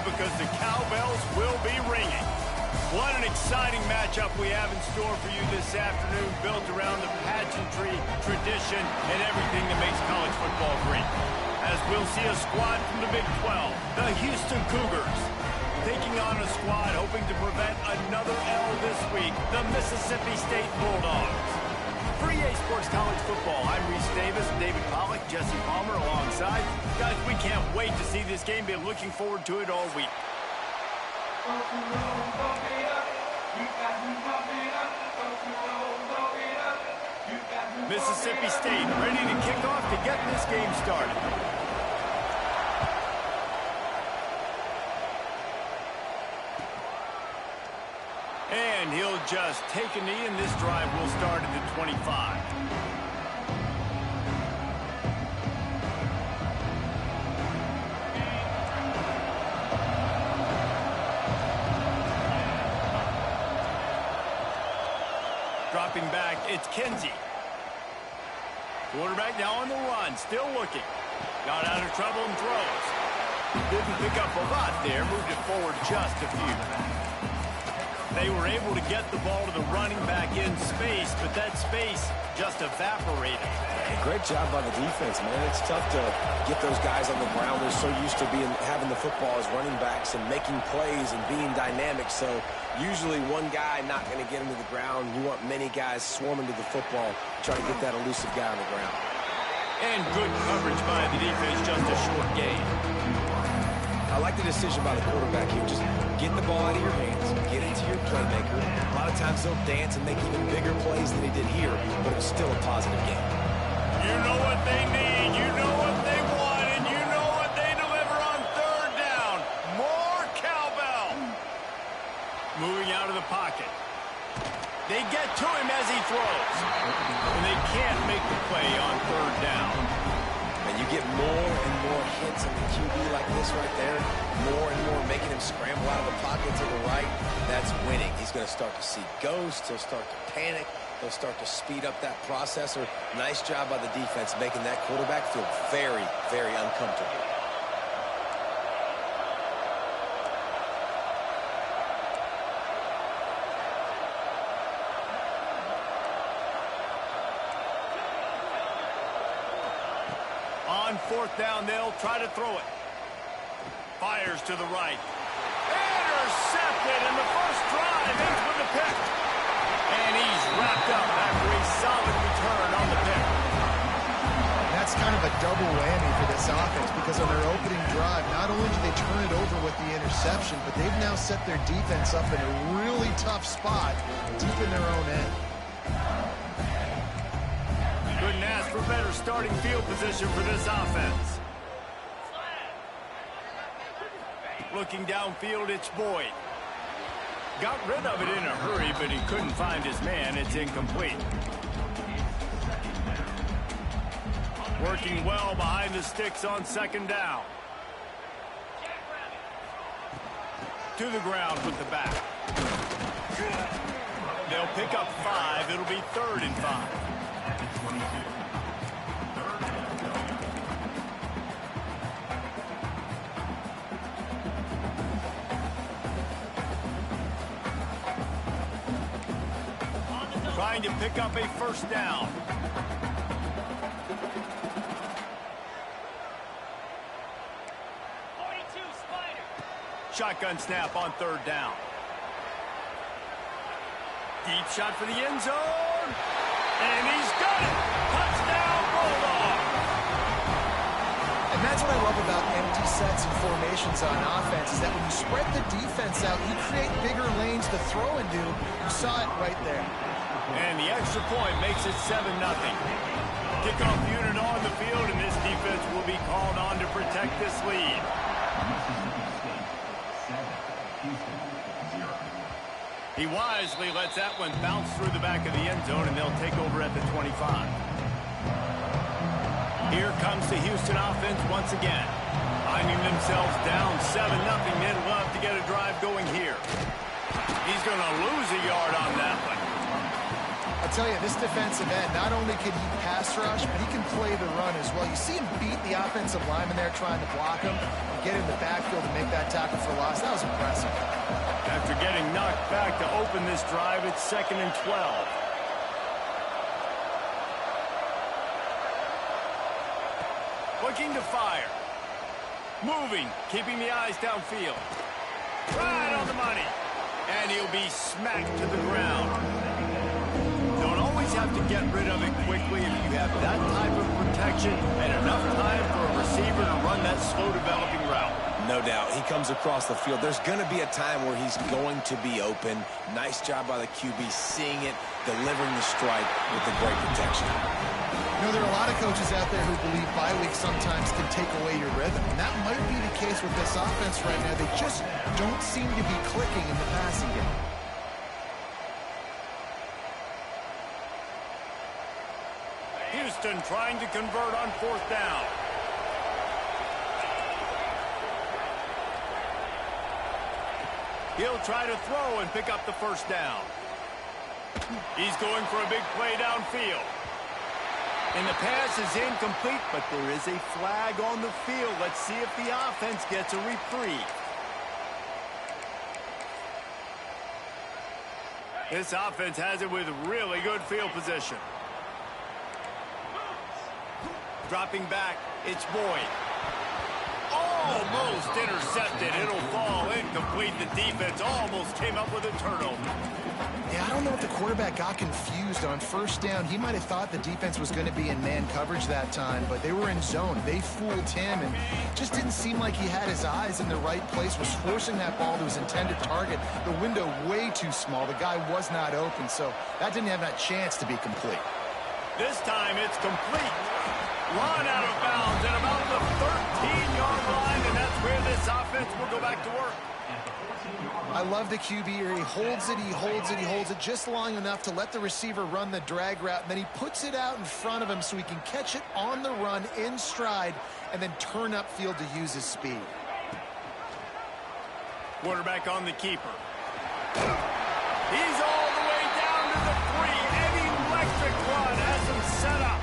because the cowbells will be ringing. What an exciting matchup we have in store for you this afternoon, built around the pageantry, tradition, and everything that makes college football great. As we'll see a squad from the Big 12, the Houston Cougars, taking on a squad hoping to prevent another L this week, the Mississippi State Bulldogs. For EA Sports College Football, I'm Reese Davis, David Pollack, Jesse Palmer alongside. Guys, we can't wait to see this game. Been looking forward to it all week. Mississippi State ready to kick off to get this game started. And he'll just take a knee, and this drive will start at the 25. Dropping back, it's Kinsey. Quarterback now on the run, still looking. Got out of trouble and throws. Didn't pick up a lot there, moved it forward just a few. They were able to get the ball to the running back in space, but that space just evaporated. Hey, great job by the defense, man. It's tough to get those guys on the ground. They're so used to having the football as running backs and making plays and being dynamic. So usually one guy not going to get into the ground. You want many guys swarming to the football, try to get that elusive guy on the ground. And good coverage by the defense, just a short gain. I like the decision by the quarterback here. Just get the ball out of your hands, get it to your playmaker. A lot of times they'll dance and make even bigger plays than he did here, but it's still a positive game. You know what they need, you know what they want, and you know what they deliver on third down. More cowbell. Moving out of the pocket. They get to him as he throws. And they can't make the play on third down. And you get more and more hits on the QB like this right there. More and more making him scramble out of the pocket to the right. That's winning. He's going to start to see ghosts. He'll start to panic. He'll start to speed up that processor. Nice job by the defense making that quarterback feel very, very uncomfortable. On fourth down, they'll try to throw it. Fires to the right. Intercepted in the first drive. Ends with the pick. And he's wrapped up after a solid return on the pick. That's kind of a double whammy for this offense because on their opening drive, not only did they turn it over with the interception, but they've now set their defense up in a really tough spot deep in their own end. Couldn't ask for better starting field position for this offense. Looking downfield, it's Boyd. Got rid of it in a hurry, but he couldn't find his man. It's incomplete. Working well behind the sticks on second down. To the ground with the back. They'll pick up 5. It'll be 3rd and 5. Trying to pick up a first down. Shotgun snap on third down. Deep shot for the end zone. And he's got it. Touchdown, Bulldog. And that's what I love about empty sets and formations on offense is that when you spread the defense out, you create bigger lanes to throw into. You saw it right there. And the extra point makes it 7-0. Kickoff unit on the field, and this defense will be called on to protect this lead. He wisely lets that one bounce through the back of the end zone, and they'll take over at the 25. Here comes the Houston offense once again. Finding themselves down 7-0. They'd love to get a drive going here. He's going to lose a yard on that one. I'll tell you, this defensive end, not only can he pass rush, but he can play the run as well. You see him beat the offensive lineman there trying to block him and get in the backfield and make that tackle for loss. That was impressive. After getting knocked back to open this drive, it's 2nd and 12. Looking to fire. Moving, keeping the eyes downfield. Right on the money. And he'll be smacked to the ground. Don't always have to get rid of it quickly if you have that type of protection and enough time for a receiver to run that slow-developing route. No doubt. He comes across the field. There's going to be a time where he's going to be open. Nice job by the QB seeing it, delivering the strike with the great protection. You know, there are a lot of coaches out there who believe bye weeks sometimes can take away your rhythm, and that might be the case with this offense right now. They just don't seem to be clicking in the passing game. Houston trying to convert on 4th down. He'll try to throw and pick up the 1st down. He's going for a big play downfield. And the pass is incomplete, but there is a flag on the field. Let's see if the offense gets a reprieve. This offense has it with really good field position. Dropping back, it's Boyd. Almost intercepted. It'll fall incomplete. The defense almost came up with a turnover. Yeah, I don't know if the quarterback got confused on 1st down. He might have thought the defense was going to be in man coverage that time, but they were in zone. They fooled him, and just didn't seem like he had his eyes in the right place, was forcing that ball to his intended target. The window way too small. The guy was not open, so that didn't have that chance to be complete. This time it's complete. Run out of bounds at about the 13-yard line, and that's where this offense will go back to work. I love the QB here. He holds it, he holds it, he holds it just long enough to let the receiver run the drag route, and then he puts it out in front of him so he can catch it on the run in stride and then turn upfield to use his speed. Quarterback on the keeper. He's all the way down to the 3. An electric run has him set up.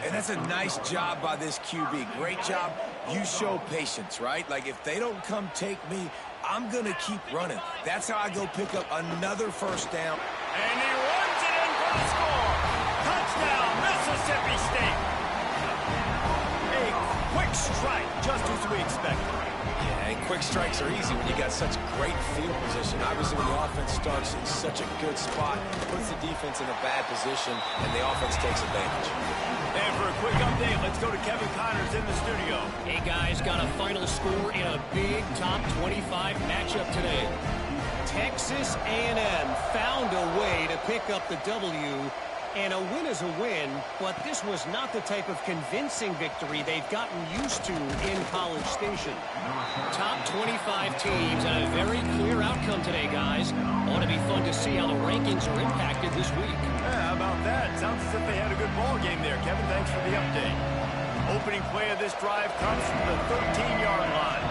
And that's a nice job by this QB. Great job. You show patience, right? Like, if they don't come take me, I'm going to keep running. That's how I go pick up another 1st down. And he runs it in for the score. Touchdown, Mississippi State. A quick strike, just as we expected. Yeah, and quick strikes are easy when you got such great field position. Obviously, when the offense starts in such a good spot, puts the defense in a bad position, and the offense takes advantage. And for a quick update, let's go to Kevin Connors in the studio. Hey, guys, got a final score in a big top 25 matchup today. Texas A&M found a way to pick up the W, and a win is a win, but this was not the type of convincing victory they've gotten used to in College Station. Top 25 teams and a very clear outcome today, guys. Ought to be fun to see how the rankings are impacted this week. Yeah, how about that? Sounds as if they had a good ball game there. Kevin, thanks for the update. Opening play of this drive comes from the 13-yard line.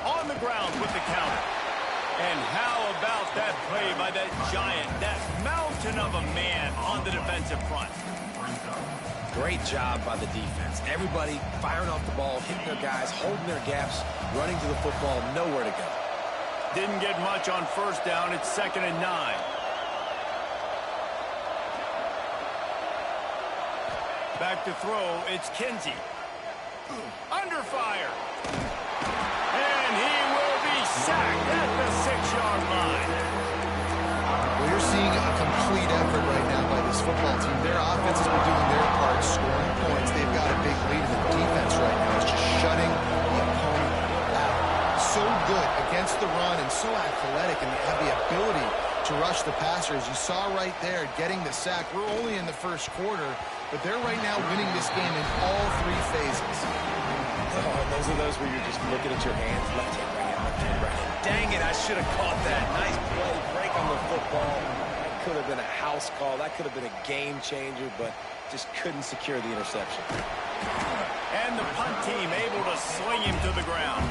On the ground with the counter. And how about that play by that giant, that mountain of a man on the defensive front? Great job by the defense. Everybody firing off the ball, hitting their guys, holding their gaps, running to the football, nowhere to go. Didn't get much on 1st down. It's 2nd and 9. Back to throw. It's Kinsey. Under fire. And he will be sacked at the 6-yard line. Well, you're seeing a complete effort right now by this football team. Their offense has been doing their part, scoring points. They've got a big lead, and the defense right now is just shutting the opponent out. So good against the run and so athletic, and they have the ability to rush the passer. As you saw right there, getting the sack. We're only in the 1st quarter, but they're right now winning this game in all 3 phases. Oh, those are those where you're just looking at your hands, left hand, right hand, left hand, right hand. Dang it, I should have caught that. Nice play, break on the football. That could have been a house call. That could have been a game changer, but just couldn't secure the interception. And the punt team able to sling him to the ground.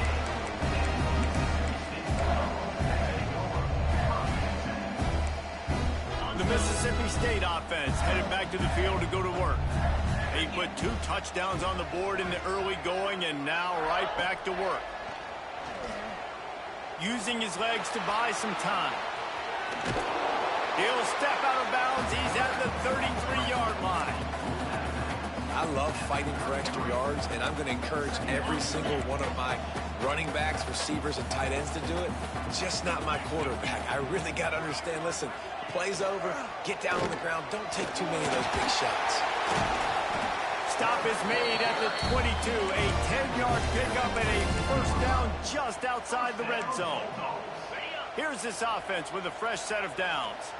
The Mississippi State offense headed back to the field to go to work. He put 2 touchdowns on the board in the early going and now right back to work. Using his legs to buy some time. He'll step out of bounds. He's at the 33-yard line. I love fighting for extra yards, and I'm going to encourage every single one of my running backs, receivers, and tight ends to do it. Just not my quarterback. I really got to understand, listen, play's over, get down on the ground, don't take too many of those big shots. Stop is made at the 22. A 10-yard pickup and a first down just outside the red zone. Here's this offense with a fresh set of downs.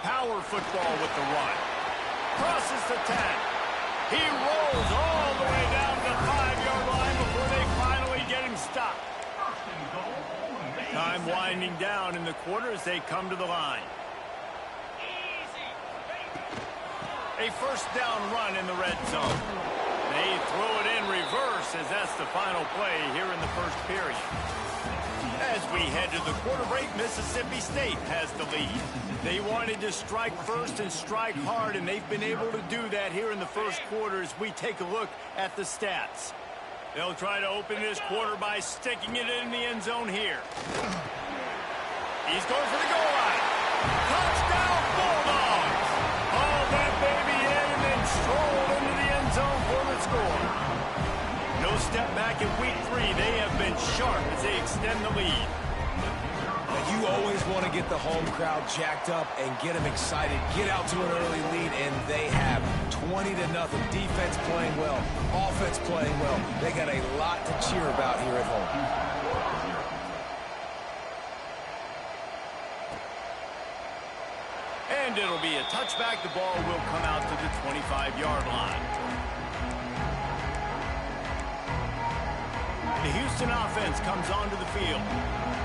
Power football with the run. Crosses the 10. He rolls all the way down to the 5-yard line before they finally get him stopped. Time winding down in the quarter as they come to the line. A first down run in the red zone. They throw it in reverse as that's the final play here in the first period. As we head to the quarter break, Mississippi State has the lead. They wanted to strike first and strike hard, and they've been able to do that here in the first quarter as we take a look at the stats. They'll try to open this quarter by sticking it in the end zone here. He's going for the goal line. Touchdown, Bulldogs! Haul that baby in and then stroll into the end zone for the score. No step back in week 3. They have been sharp as they extend the lead. Now, you always want to get the home crowd jacked up and get them excited. Get out to an early lead, and they have 20-0. Defense playing well, offense playing well. They got a lot to cheer about here at home. And it'll be a touchback. The ball will come out to the 25-yard line. The Houston offense comes onto the field.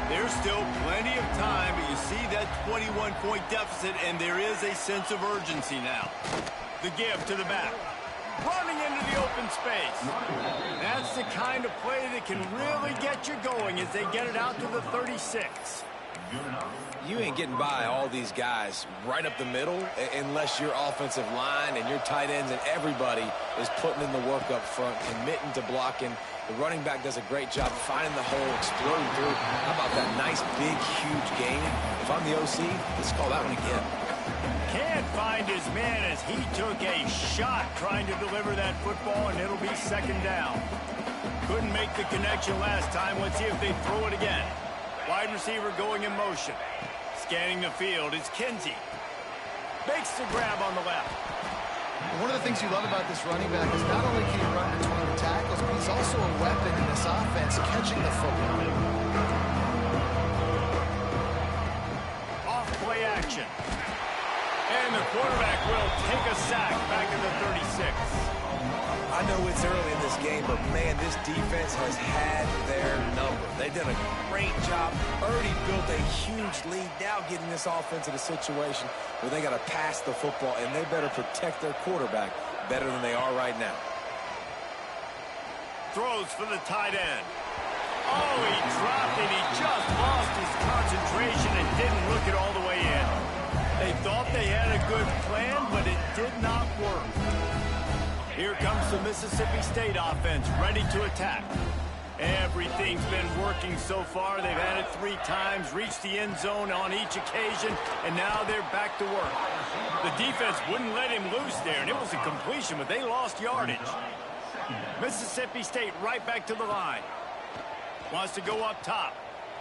There's still plenty of time, but you see that 21-point deficit, and there is a sense of urgency now. The give to the back. Running into the open space. That's the kind of play that can really get you going as they get it out to the 36. You ain't getting by all these guys right up the middle unless your offensive line and your tight ends and everybody is putting in the work up front, committing to blocking. The running back does a great job finding the hole, exploding through. How about that nice, big, huge gain? If I'm the OC, let's call that one again. Can't find his man as he took a shot trying to deliver that football, and it'll be second down. Couldn't make the connection last time. Let's see if they throw it again. Wide receiver going in motion. Scanning the field is Kinsey. Makes the grab on the left. One of the things you love about this running back is not only can he run between the tackles, but he's also a weapon in this offense, catching the football. Off play action. And the quarterback will take a sack back in the 36. I know it's early in this game, but, man, this defense has had their number. They've done a great job. Already built a huge lead. Now getting this offense in a situation where they got to pass the football, and they better protect their quarterback better than they are right now. Throws for the tight end. Oh, he dropped it. He just lost his concentration and didn't look it all the way in. They thought they had a good plan, but it did not work. Here comes the Mississippi State offense, ready to attack. Everything's been working so far. They've had it 3 times, reached the end zone on each occasion, and now they're back to work. The defense wouldn't let him loose there, and it was a completion, but they lost yardage. Mississippi State right back to the line. Wants to go up top,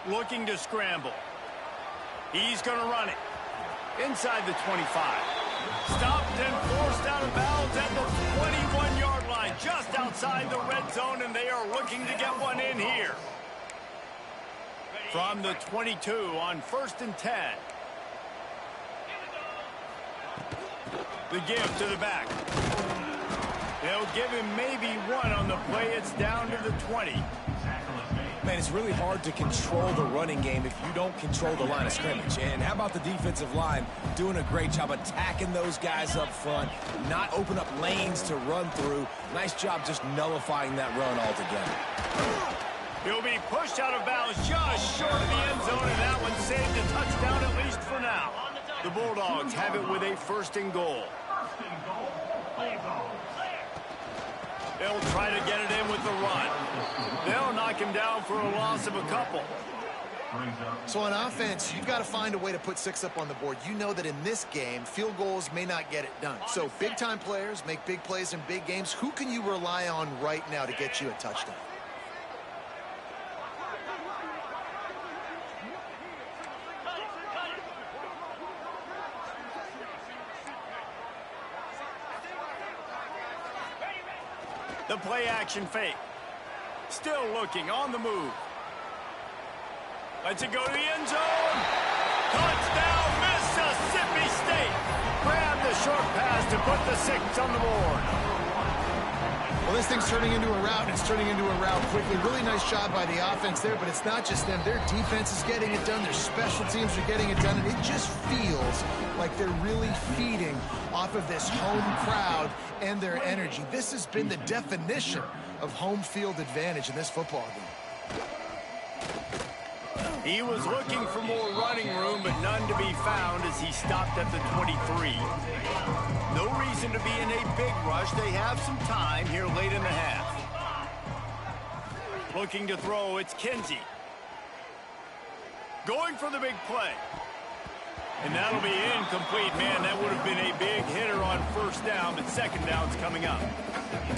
looking to scramble. He's going to run it. Inside the 25. Stopped and forced out of bounds at the 21-yard line, just outside the red zone, and they are looking to get one in here. From the 22 on 1st and 10. The give to the back. They'll give him maybe 1 on the play. It's down to the 20. Man, it's really hard to control the running game if you don't control the line of scrimmage. And how about the defensive line doing a great job attacking those guys up front, not open up lanes to run through. Nice job just nullifying that run altogether. He'll be pushed out of bounds just short of the end zone, and that one saved a touchdown at least for now. The Bulldogs have it with a 1st and goal. They'll try to get it in with the run. They'll knock him down for a loss of a couple. So on offense, you've got to find a way to put 6 up on the board. You know that in this game, field goals may not get it done. So big-time players make big plays in big games. Who can you rely on right now to get you a touchdown? The play action fake. Still looking on the move. Lets it go to the end zone. Touchdown, Mississippi State. Grab the short pass to put the 6 on the board. Well, this thing's turning into a route. It's turning into a route quickly. Really nice job by the offense there, but it's not just them. Their defense is getting it done. Their special teams are getting it done, and it just feels like they're really feeding off of this home crowd and their energy. This has been the definition of home field advantage in this football game. He was looking for more running room, but none to be found as he stopped at the 23. No reason to be in a big rush. They have some time here late in the half. Looking to throw, it's Kinsey. Going for the big play. And that'll be incomplete. Man, that would have been a big hitter on 1st down, but 2nd down's coming up.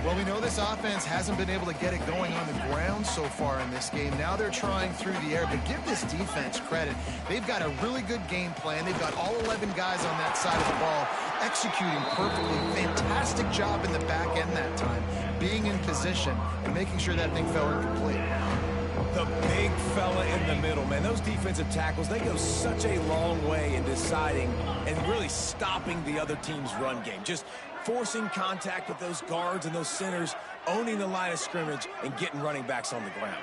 Well, we know this offense hasn't been able to get it going on the ground so far in this game. Now they're trying through the air, but give this defense credit. They've got a really good game plan. They've got all 11 guys on that side of the ball executing perfectly. Fantastic job in the back end that time, being in position and making sure that thing fell incomplete. The big fella in the middle, man. Those defensive tackles, they go such a long way in deciding and really stopping the other team's run game. Just forcing contact with those guards and those centers, owning the line of scrimmage, and getting running backs on the ground.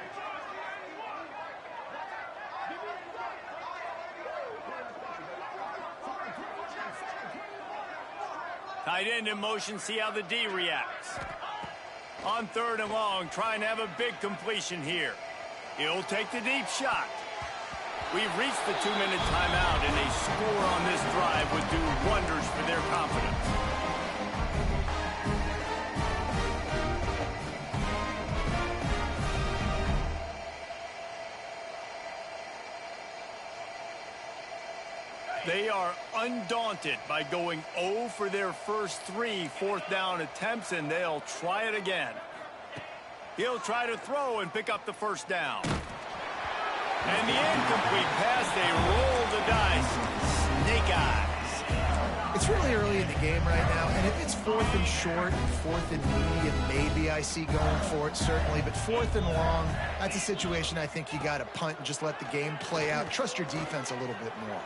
Tight end in motion, see how the D reacts. On 3rd and long, trying to have a big completion here. He'll take the deep shot. We've reached the 2-minute timeout, and a score on this drive would do wonders for their confidence. They are undaunted by going 0 for their first 3 4th down attempts, and they'll try it again. He'll try to throw and pick up the 1st down. And the incomplete pass, they roll the dice. Snake eyes. It's really early in the game right now, and if it's 4th and short and 4th and medium, maybe I see going for it, certainly. But 4th and long, that's a situation I think you got to punt and just let the game play out. Trust your defense a little bit more.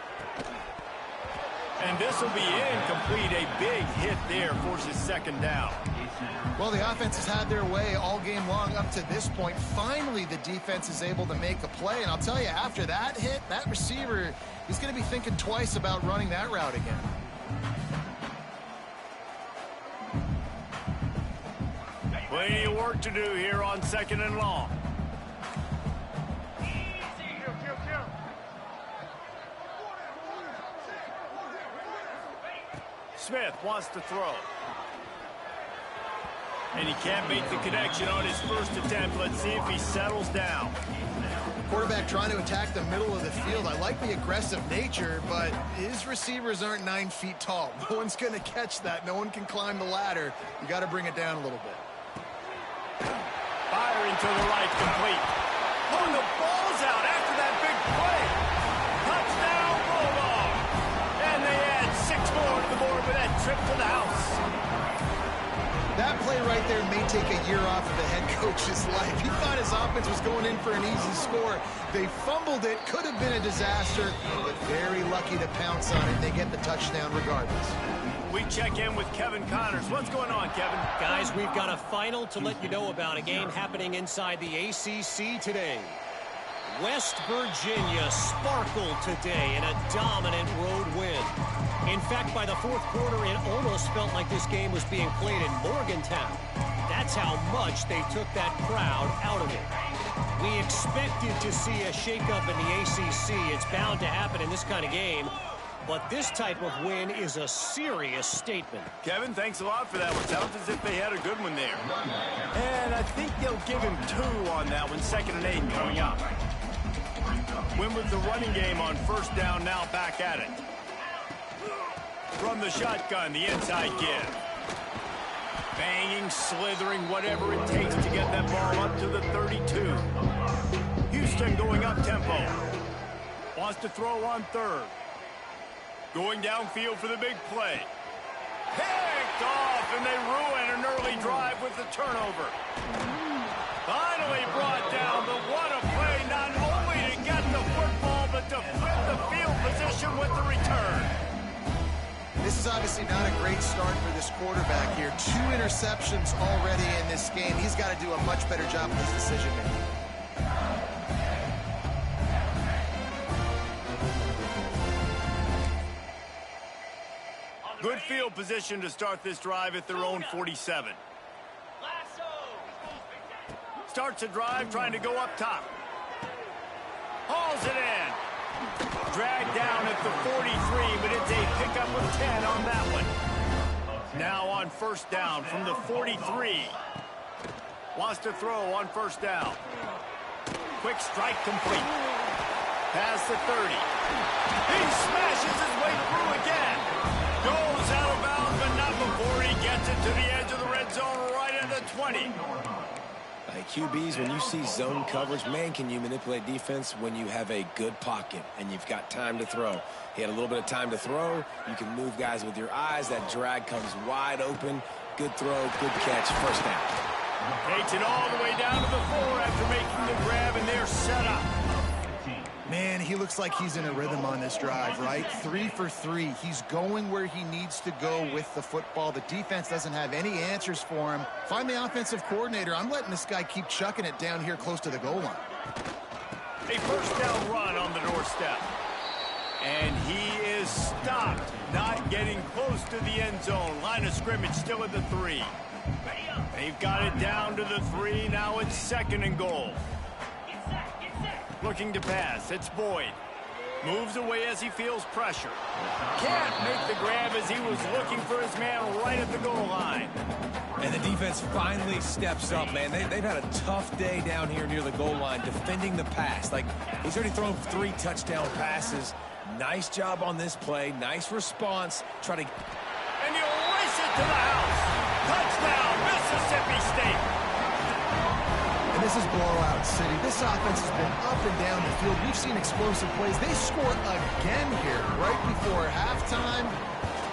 And this will be incomplete. A big hit there forces 2nd down. Well, the offense has had their way all game long up to this point. Finally, the defense is able to make a play. And I'll tell you, after that hit, that receiver is going to be thinking twice about running that route again. Plenty of work to do here on 2nd and long. Smith wants to throw. And he can't make the connection on his first attempt. Let's see if he settles down. Quarterback trying to attack the middle of the field. I like the aggressive nature, but his receivers aren't 9 feet tall. No one's going to catch that. No one can climb the ladder. You got to bring it down a little bit. Firing to the right, complete. Oh, the ball's out after that big play. Touchdown, Bulldog. And they add 6 more to the board with that trip to the house. That play right there may take a year off of the head coach's life. He thought his offense was going in for an easy score. They fumbled it. Could have been a disaster, but very lucky to pounce on it. They get the touchdown regardless. We check in with Kevin Connors. What's going on, Kevin? Guys, we've got a final to let you know about, a game happening inside the ACC today. West Virginia sparkled today in a dominant road win. In fact, by the 4th quarter, it almost felt like this game was being played in Morgantown. That's how much they took that crowd out of it. We expected to see a shakeup in the ACC. It's bound to happen in this kind of game. But this type of win is a serious statement. Kevin, thanks a lot for that one. Sounds as if they had a good one there. And I think they'll give him 2 on that one. 2nd and 8 coming up. Win with the running game on 1st down, now back at it. From the shotgun, the inside give. Banging, slithering, whatever it takes to get that ball up to the 32. Houston going up tempo. Wants to throw on 3rd. Going downfield for the big play. Picked off, and they ruin an early drive with the turnover. Finally brought down, but what a play, not only to get the football, but to flip the field position with the return. This is obviously not a great start for this quarterback here. 2 interceptions already in this game. He's got to do a much better job of his decision-making. Good field position to start this drive at their own 47. Starts a drive trying to go up top. Hauls it in. Dragged down at the 43, but it's a pickup of 10 on that one. Now on 1st down from the 43. Wants to throw on 1st down. Quick strike complete. Past the 30. He smashes his way through again. Goes out of bounds, but not before he gets it to the edge of the red zone right at the 20. QBs, when you see zone coverage, man, can you manipulate defense when you have a good pocket and you've got time to throw. He had a little bit of time to throw. You can move guys with your eyes. That drag comes wide open. Good throw, good catch, 1st down. Takes it all the way down to the 4 after making the grab, and they're set up. Man, he looks like he's in a rhythm on this drive, right? 3 for 3. He's going where he needs to go with the football. The defense doesn't have any answers for him. Find the offensive coordinator. I'm letting this guy keep chucking it down here close to the goal line. A 1st down run on the doorstep. And he is stopped, not getting close to the end zone. Line of scrimmage still at the 3. They've got it down to the 3. Now it's 2nd and goal. Looking to pass. It's Boyd. Moves away as he feels pressure. Can't make the grab as he was looking for his man right at the goal line. And the defense finally steps up, man. They've had a tough day down here near the goal line defending the pass. Like, he's already thrown 3 touchdown passes. Nice job on this play. Nice response. Try to... And you race it to the house. Touchdown, Mississippi State. And this is blowout city. This offense has been up and down the field. We've seen explosive plays. They score again here right before halftime.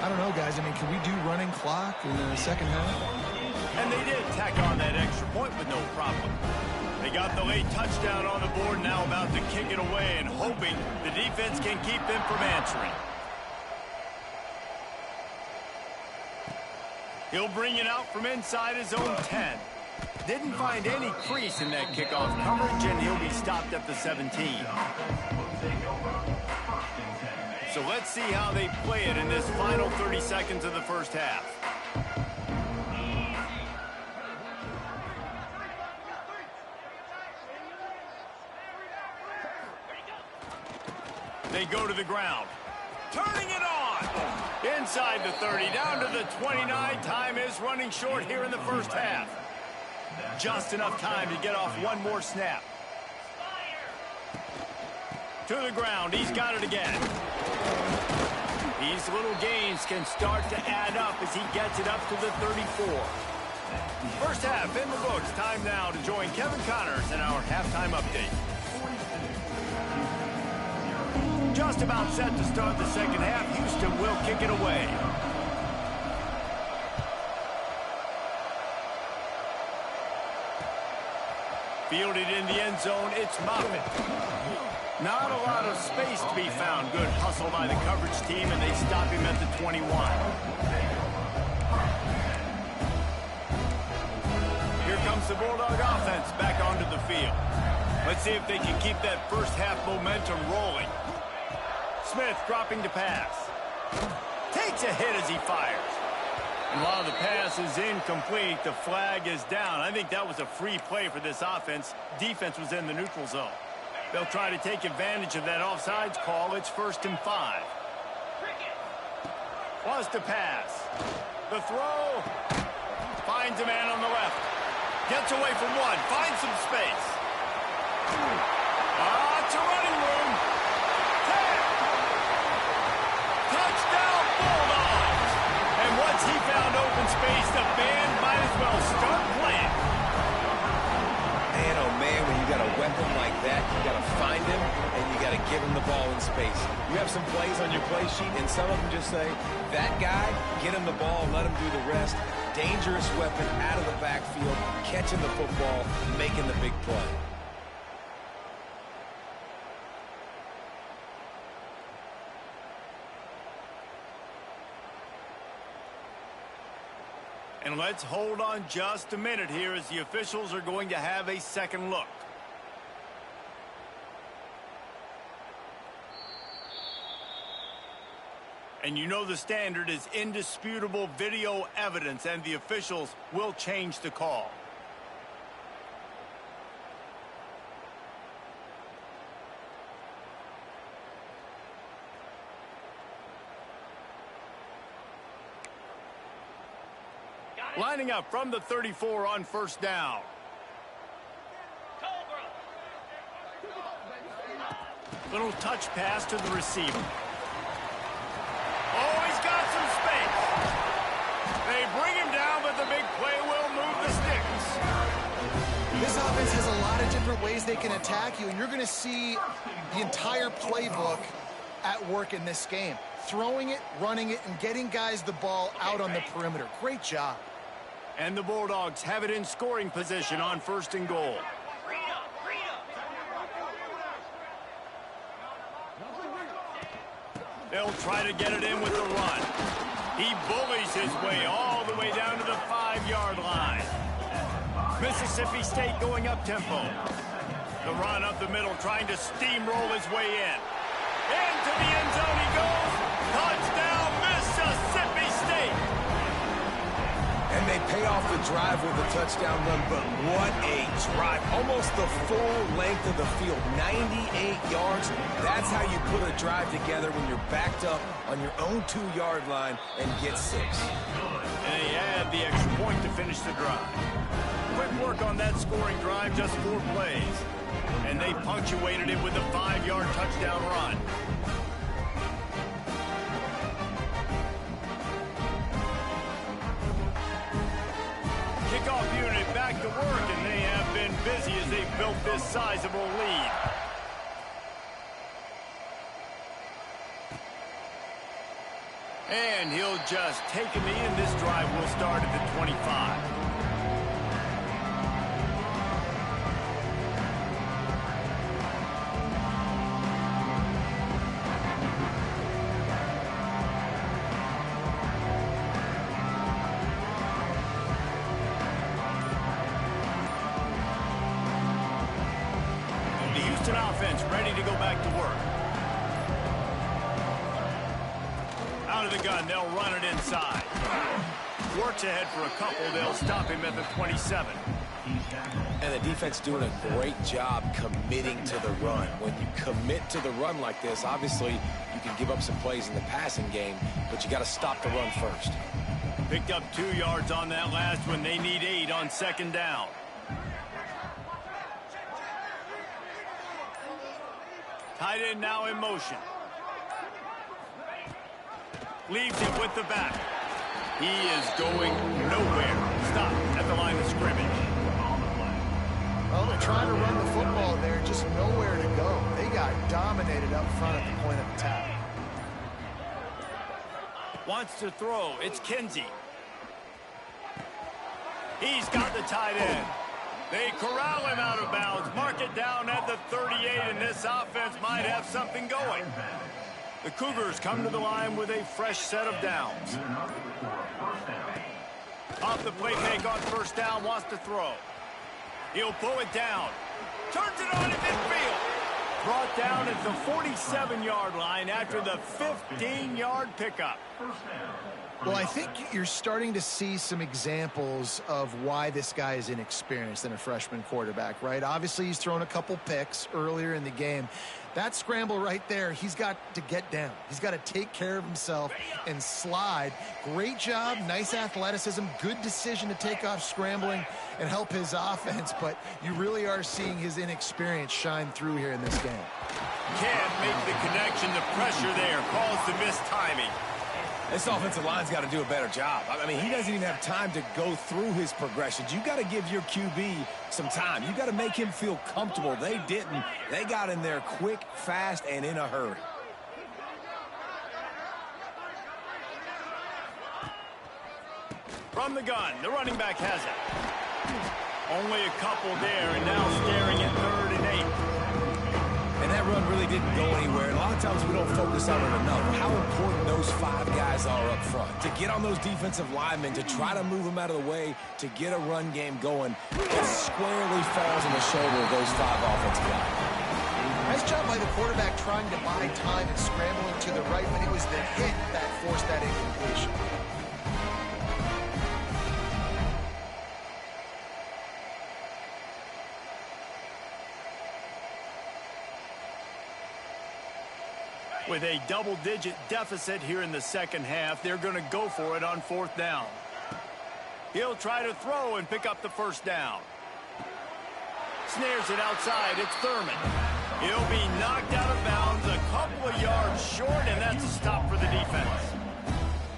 I don't know, guys. I mean, can we do running clock in the 2nd half? And they did tack on that extra point with no problem. They got the late touchdown on the board, now about to kick it away and hoping the defense can keep them from answering. He'll bring it out from inside his own 10. Didn't find any crease in that kickoff coverage, and he'll be stopped at the 17. So let's see how they play it in this final 30 seconds of the 1st half. They go to the ground. Turning it on! Inside the 30, down to the 29. Time is running short here in the 1st half. Just enough time to get off one more snap. To the ground, he's got it again. These little gains can start to add up as he gets it up to the 34. 1st half in the books. Time now to join Kevin Connors in our halftime update. Just about set to start the 2nd half. Houston will kick it away. Fielded in the end zone, it's Moffitt. Not a lot of space to be found. Good hustle by the coverage team, and they stop him at the 21. Here comes the Bulldog offense back onto the field. Let's see if they can keep that 1st half momentum rolling. Smith dropping to pass. Takes a hit as he fires. And while the pass is incomplete, the flag is down. I think that was a free play for this offense. Defense was in the neutral zone. They'll try to take advantage of that offsides call. It's 1st and 5. Wants to pass. The throw. Finds a man on the left. Gets away from one. Finds some space. It's a running room. 10. Touchdown Bulldogs. And once he found open space, the band might as well start playing. Man, oh man, when you got a weapon like that, you got to find him and you got to give him the ball in space. You have some plays on your play sheet, and some of them just say, that guy, get him the ball, let him do the rest. Dangerous weapon out of the backfield, catching the football, making the big play. And let's hold on just a minute here as the officials are going to have a second look. And you know the standard is indisputable video evidence, and the officials will change the call. Lining up from the 34 on 1st down. Little touch pass to the receiver. Oh, he's got some space. They bring him down, but the big play will move the sticks. This offense has a lot of different ways they can attack you, and you're going to see the entire playbook at work in this game. Throwing it, running it, and getting guys the ball out on the perimeter. Great job. And the Bulldogs have it in scoring position on 1st and goal. They'll try to get it in with the run. He bullies his way all the way down to the 5-yard line. Mississippi State going up tempo. The run up the middle, trying to steamroll his way in. Into the end zone he goes. Touchdown, Mississippi State. And they pay off the drive with a touchdown run, but what a drive. Almost the full length of the field, 98 yards. That's how you put a drive together when you're backed up on your own 2-yard line and get 6. And they add the extra point to finish the drive. Quick work on that scoring drive, just 4 plays. And they punctuated it with a 5-yard touchdown run. Kickoff unit back to work, and they have been busy as they've built this sizable lead. And he'll just take him in. This drive will start at the 25. Offense ready to go back to work. Out of the gun, they'll run it inside. Works ahead for a couple. They'll stop him at the 27. And the defense doing a great job committing to the run. When you commit to the run like this, obviously you can give up some plays in the passing game, but you got to stop the run first. Picked up 2 yards on that last one. They need 8 on 2nd down. Tight end now in motion. Leaves it with the back. He is going nowhere. Stop at the line of scrimmage. Well, they're trying to run the football there, just nowhere to go. They got dominated up front at the point of attack. Wants to throw. It's Kinsey. He's got the tight end. They corral him out of bounds, mark it down at the 38, and this offense might have something going. The Cougars come to the line with a fresh set of downs. Off the play fake on 1st down, wants to throw. He'll pull it down. Turns it on in midfield. Brought down at the 47-yard line after the 15-yard pickup. Well, I think you're starting to see some examples of why this guy is inexperienced in a freshman quarterback, right? Obviously, he's thrown a couple picks earlier in the game. That scramble right there, he's got to get down. He's got to take care of himself and slide. Great job, nice athleticism, good decision to take off scrambling and help his offense, but you really are seeing his inexperience shine through here in this game. Can't make the connection. The pressure there caused the missed timing. This offensive line's got to do a better job. I mean, he doesn't even have time to go through his progressions. You got to give your QB some time. You got to make him feel comfortable. They didn't. They got in there quick, fast, and in a hurry. From the gun, the running back has it. Only a couple there, and now staring at 3rd and 8. And that run really didn't go anywhere. And a lot of times we don't focus on it enough. How important those 5 guys are up front. To get on those defensive linemen, to try to move them out of the way, to get a run game going, it squarely falls on the shoulder of those 5 offensive guys. Nice job by the quarterback trying to buy time and scrambling to the right, but it was the hit that forced that incompletion. With a double-digit deficit here in the second half, they're going to go for it on 4th down. He'll try to throw and pick up the 1st down. Snares it outside. It's Thurman. He'll be knocked out of bounds a couple of yards short, and that's a stop for the defense.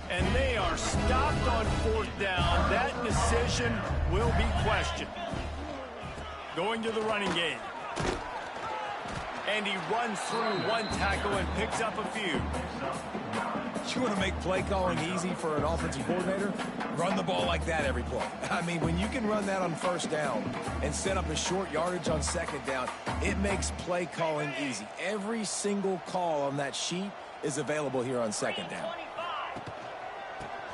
And they are stopped on 4th down. That decision will be questioned. Going to the running game. And he runs through 1 tackle and picks up a few. You want to make play calling easy for an offensive coordinator? Run the ball like that every play. I mean, when you can run that on 1st down and set up a short yardage on 2nd down, it makes play calling easy. Every single call on that sheet is available here on 2nd down.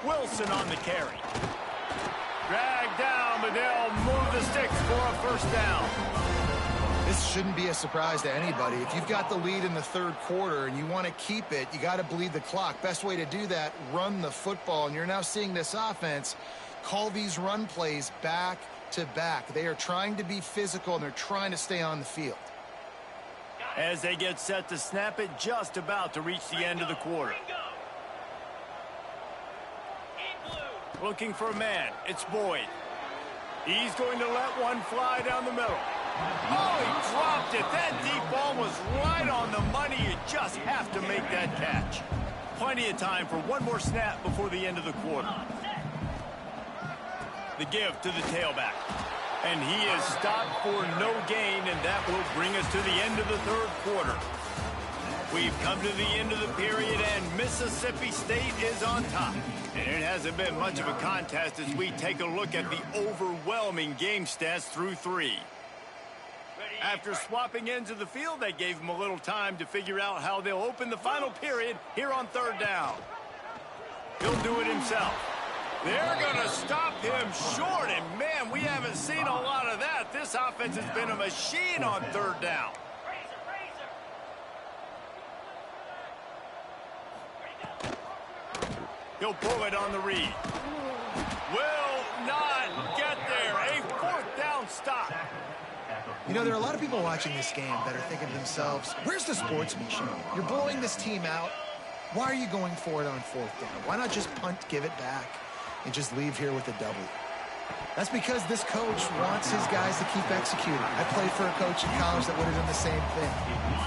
Wilson on the carry. Dragged down, but they'll move the sticks for a 1st down. This shouldn't be a surprise to anybody. If you've got the lead in the 3rd quarter and you want to keep it, you got to bleed the clock. Best way to do that, run the football. And you're now seeing this offense call these run plays back to back. They are trying to be physical, and they're trying to stay on the field. As they get set to snap it, just about to reach the end of the quarter. Looking for a man. It's Boyd. He's going to let one fly down the middle. Oh, he dropped it. That deep ball was right on the money. You just have to make that catch. Plenty of time for one more snap before the end of the quarter. The give to the tailback. And he is stopped for no gain, and that will bring us to the end of the 3rd quarter. We've come to the end of the period, and Mississippi State is on top. And it hasn't been much of a contest as we take a look at the overwhelming game stats through 3. After swapping ends of the field, they gave him a little time to figure out how they'll open the final period here on 3rd down. He'll do it himself. They're going to stop him short, and man, we haven't seen a lot of that. This offense has been a machine on 3rd down. He'll pull it on the read. Will not get there. A 4th down stop. You know, there are a lot of people watching this game that are thinking to themselves, where's the sportsmanship? You're blowing this team out. Why are you going for it on 4th down? Why not just punt, give it back, and just leave here with a W? That's because this coach wants his guys to keep executing. I played for a coach in college that would have done the same thing.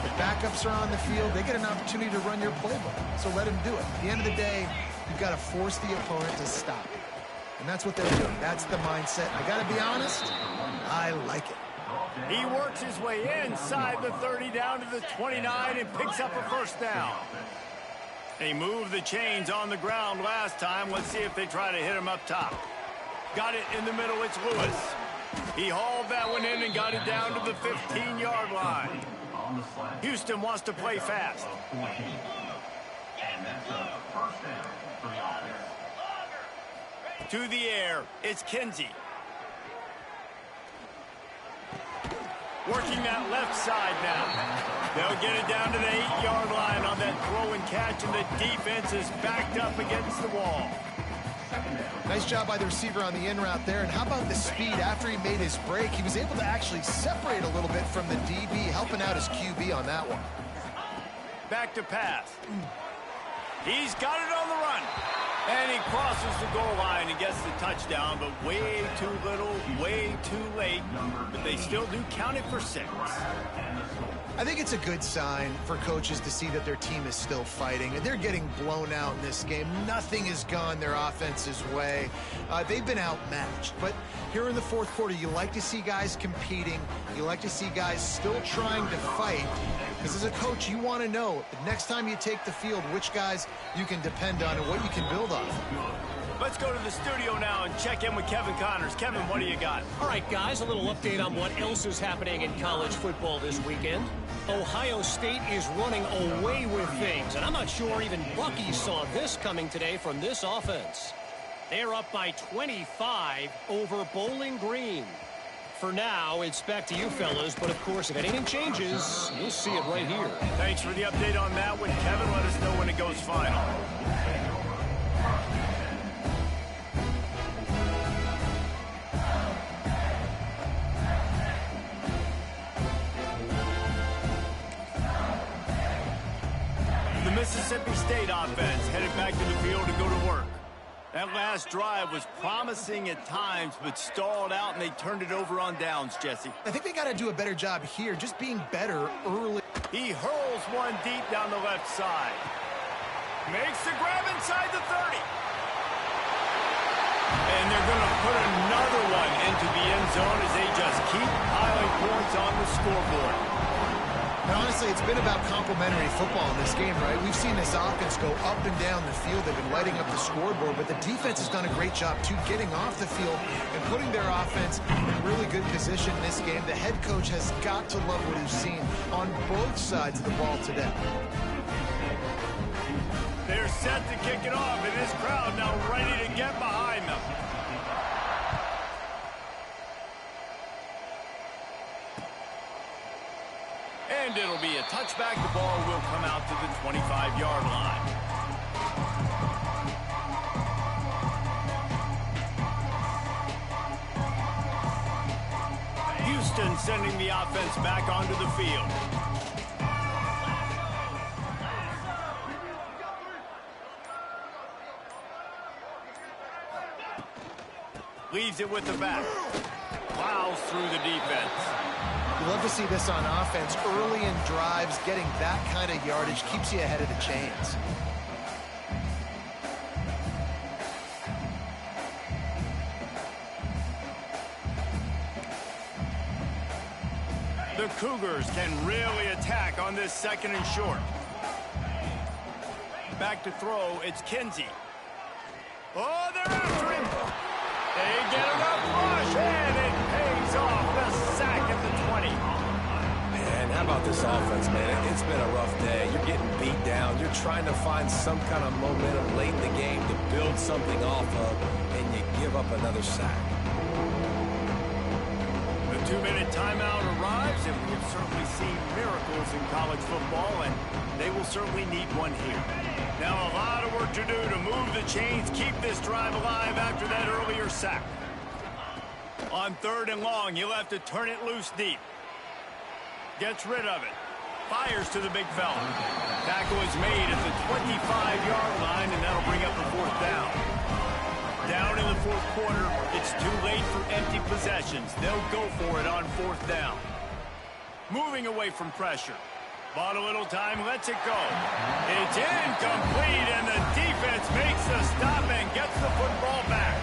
If backups are on the field, they get an opportunity to run your playbook, so let him do it. At the end of the day, you've got to force the opponent to stop. And that's what they're doing. That's the mindset. I got to be honest, I like it. He works his way inside the 30 down to the 29 and picks up a 1st down. They moved the chains on the ground last time. Let's see if they try to hit him up top. Got it in the middle. It's Lewis. He hauled that one in and got it down to the 15-yard line. Houston wants to play fast. To the air, it's Kinsey. Working that left side now. They'll get it down to the 8-yard line on that throw and catch, and the defense is backed up against the wall. Nice job by the receiver on the in route there. And how about the speed after he made his break? He was able to actually separate a little bit from the DB, helping out his QB on that one. Back to pass. He's got it on the run. And he crosses the goal line and gets the touchdown, but way too little, way too late. But they still do count it for 6. I think it's a good sign for coaches to see that their team is still fighting. And they're getting blown out in this game. Nothing has gone their offense's way. They've been outmatched. But here in the fourth quarter, you like to see guys competing. You like to see guys still trying to fight. Because as a coach, you want to know the next time you take the field, which guys you can depend on and what you can build on. Let's go to the studio now and check in with Kevin Connors. Kevin, what do you got? All right, guys, a little update on what else is happening in college football this weekend. Ohio State is running away with things, and I'm not sure even Bucky saw this coming today from this offense. They're up by 25 over Bowling Green. For now, it's back to you fellas, but of course, if anything changes, you'll see it right here. Thanks for the update on that one, Kevin. Let us know when it goes final. The Mississippi State offense headed back to the field to go to work. That last drive was promising at times, but stalled out, and they turned it over on downs, Jesse. I think they got to do a better job here, just being better early. He hurls one deep down the left side. Makes the grab inside the 30. And they're going to put another one into the end zone as they just keep piling points on the scoreboard. And honestly, it's been about complementary football in this game, right? We've seen this offense go up and down the field. They've been lighting up the scoreboard, but the defense has done a great job, too, getting off the field and putting their offense in really good position in this game. The head coach has got to love what he's seen on both sides of the ball today. They're set to kick it off, and this crowd now ready to get behind them. And it'll be a touchback. The ball will come out to the 25-yard line. Houston sending the offense back onto the field. Leaves it with the back. Plows through the defense. You love to see this on offense. Early in drives, getting that kind of yardage keeps you ahead of the chains. The Cougars can really attack on this second and short. Back to throw, it's Kinsey. Oh, they're after him. They get a rough rush, and it pays off. The sack at the 20. Man, how about this offense, man? It's been a rough day. You're getting beat down. You're trying to find some kind of momentum late in the game to build something off of, and you give up another sack. The 2-minute timeout arrives, and we've certainly seen miracles in college football, and they will certainly need one here. Now a lot of work to do to move the chains, keep this drive alive after that earlier sack. On 3rd and long, he'll have to turn it loose deep. Gets rid of it. Fires to the big fella. Tackle is made at the 25-yard line, and that'll bring up the 4th down. Down in the 4th quarter, it's too late for empty possessions. They'll go for it on 4th down. Moving away from pressure. Bought a little time, lets it go. It's incomplete, and the defense makes the stop and gets the football back.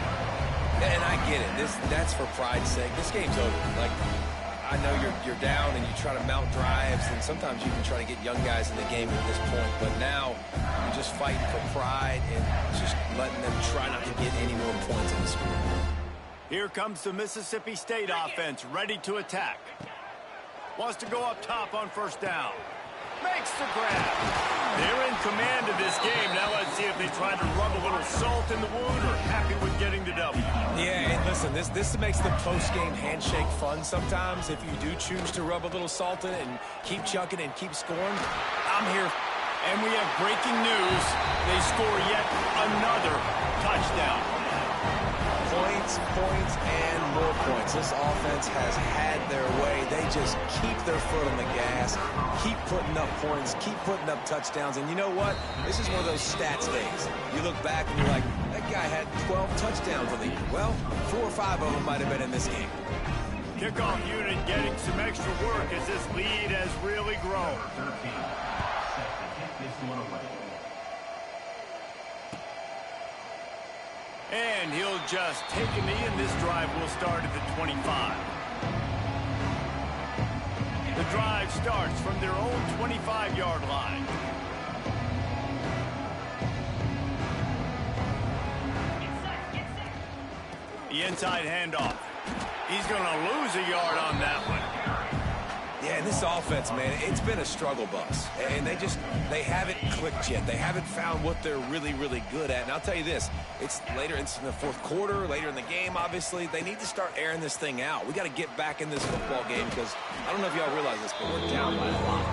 And I get it. That's for pride's sake. This game's over. Like, I know you're down and you try to mount drives, and sometimes you can try to get young guys in the game at this point. But now you're just fighting for pride and just letting them try not to get any more points in the scoreboard. Here comes the Mississippi State offense, ready to attack. Wants to go up top on 1st down. Makes the grab. They're in command of this game. Now let's see if they try to rub a little salt in the wound or happy with getting the W. Yeah, and listen, this makes the post-game handshake fun sometimes. If you do choose to rub a little salt in it and keep chucking and keep scoring, I'm here. And we have breaking news. They score yet another touchdown. points, points, and more points. This offense has had their way. They just keep their foot on the gas, keep putting up points, keep putting up touchdowns. And you know what? This is one of those stats days. You look back and you're like, that guy had 12 touchdowns on the year. Well, 4 or 5 of them might have been in this game. Kickoff unit getting some extra work as this lead has really grown. And he'll just take a knee, and this drive will start at the 25. The drive starts from their own 25-yard line. The inside handoff. He's going to lose a yard on that one. Yeah, and this offense, man, it's been a struggle bus. And they haven't clicked yet. They haven't found what they're really, really good at. And I'll tell you this, it's later in the fourth quarter, later in the game, obviously. They need to start airing this thing out. We got to get back in this football game because I don't know if y'all realize this, but we're down by a lot.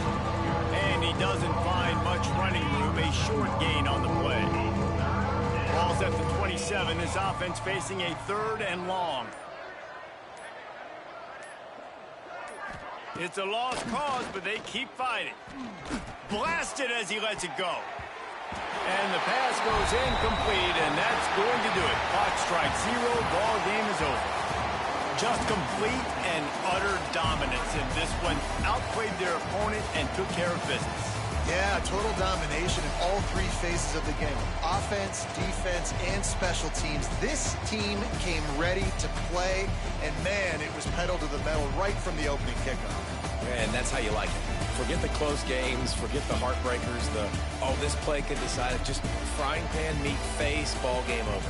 And he doesn't find much running room, a short gain on the play. Ball's at the 27. This offense facing a 3rd and long. It's a lost cause, but they keep fighting. Blasted as he lets it go. And the pass goes incomplete, and that's going to do it. Clock strikes 0, ball game is over. Just complete and utter dominance in this one. Outplayed their opponent and took care of business. Yeah, total domination in all 3 phases of the game. Offense, defense, and special teams. This team came ready to play, and man, it was pedal to the metal right from the opening kickoff. And that's how you like it. Forget the close games, forget the heartbreakers, this play could decide it. Just frying pan, meat face, ball game over.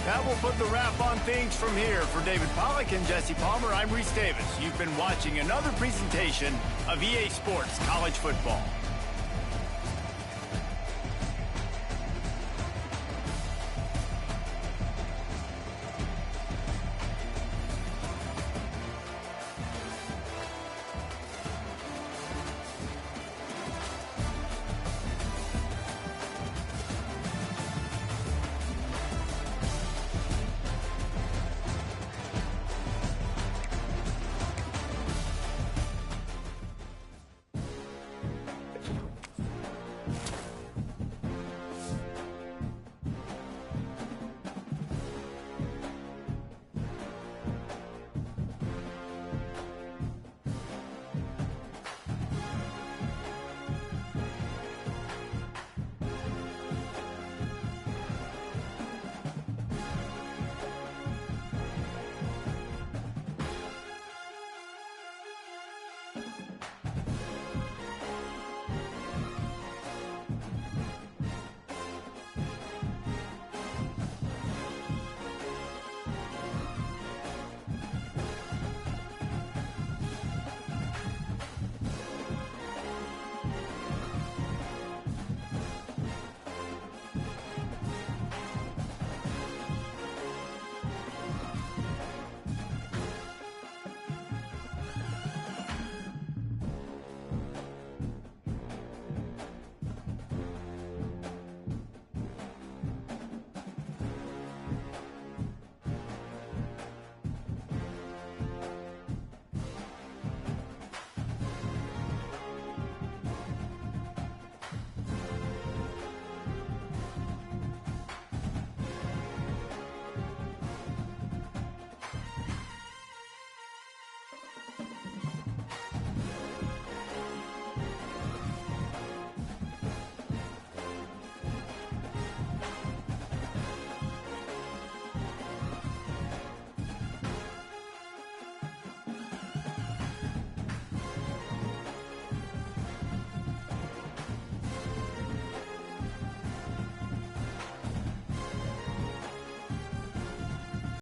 That will put the wrap on things from here. For David Pollack and Jesse Palmer, I'm Reese Davis. You've been watching another presentation of EA Sports College Football.